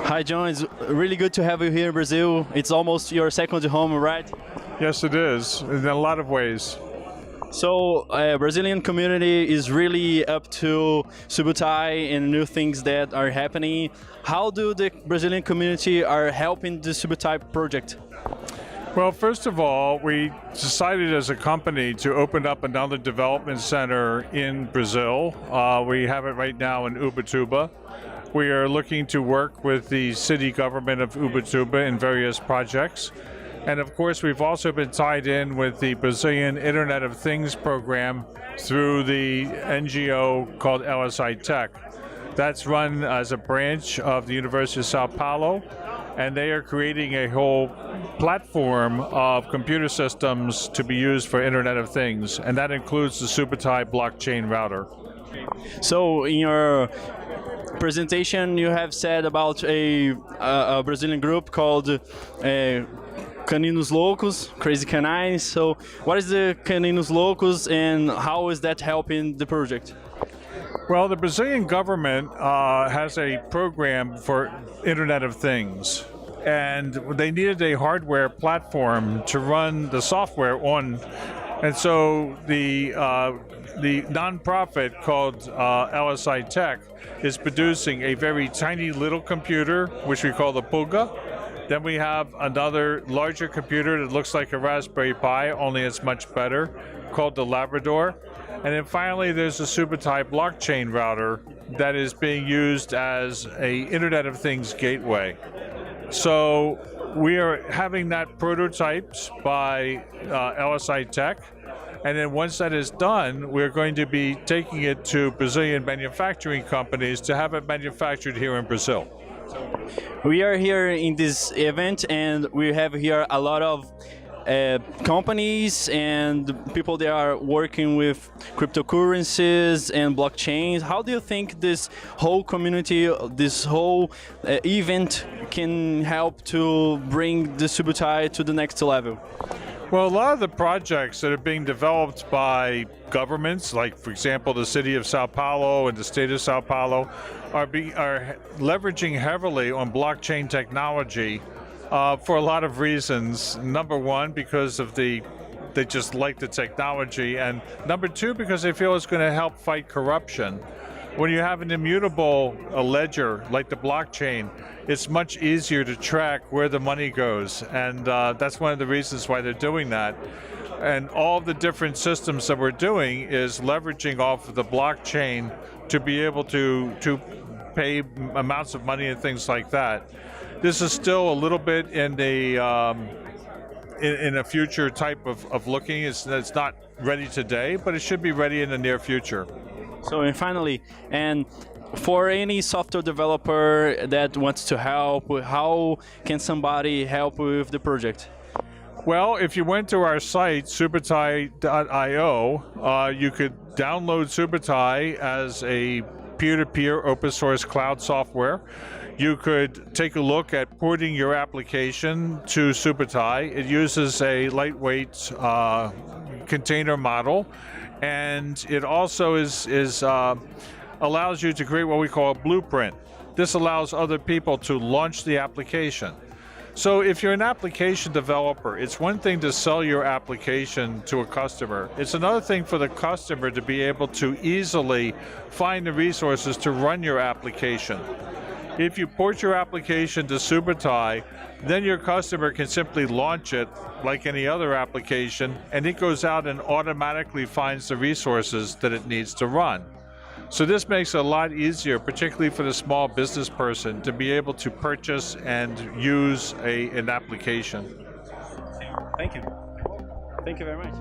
Hi, John. It's really good to have you here in Brazil. It's almost your second home, right? Yes, it is, in a lot of ways. So, Brazilian community is really up to Subutai and new things that are happening. How do the Brazilian community are helping the Subutai project? Well, first of all, we decided as a company to open up another development center in Brazil. We have it right now in Ubatuba. We are looking to work with the city government of Ubatuba in various projects. And of course, we've also been tied in with the Brazilian Internet of Things program through the NGO called LSI Tech. That's run as a branch of the University of Sao Paulo, and they are creating a whole platform of computer systems to be used for Internet of Things, and that includes the Subutai blockchain router. So, in your presentation, you have said about a Brazilian group called Caninos Loucos, Crazy Canines. So, what is the Caninos Loucos, and how is that helping the project? Well, the Brazilian government has a program for Internet of Things, and they needed a hardware platform to run the software on. And so the nonprofit called LSI Tech is producing a very tiny little computer, which we call the Pulga. Then we have another larger computer that looks like a Raspberry Pi, only it's much better, called the Labrador. And then finally, there's the Subutai blockchain router that is being used as a Internet of Things gateway. So we are having that prototyped by LSI Tech. And then once that is done, we're going to be taking it to Brazilian manufacturing companies to have it manufactured here in Brazil. We are here in this event, and we have here a lot of companies and people that are working with cryptocurrencies and blockchains. How do you think this whole community, this whole event can help to bring the Subutai to the next level? Well, a lot of the projects that are being developed by governments, like, for example, the city of Sao Paulo and the state of Sao Paulo, are leveraging heavily on blockchain technology for a lot of reasons. Number one, because of they just like the technology, and number two, because they feel it's going to help fight corruption. When you have an immutable ledger like the blockchain, it's much easier to track where the money goes, and that's one of the reasons why they're doing that. And all the different systems that we're doing is leveraging off of the blockchain to be able to pay amounts of money and things like that. This is still a little bit in the in a future type of looking. It's not ready today, but it should be ready in the near future. So, and finally, and for any software developer that wants to help, how can somebody help with the project? Well, if you went to our site, subutai.io, you could download Subutai as a peer-to-peer open source cloud software. You could take a look at porting your application to Subutai. It uses a lightweight container model, and it also allows you to create what we call a blueprint. This allows other people to launch the application. So if you're an application developer, it's one thing to sell your application to a customer. It's another thing for the customer to be able to easily find the resources to run your application. If you port your application to Subutai, then your customer can simply launch it like any other application, and it goes out and automatically finds the resources that it needs to run. So this makes it a lot easier, particularly for the small business person, to be able to purchase and use an application. Thank you. Thank you very much.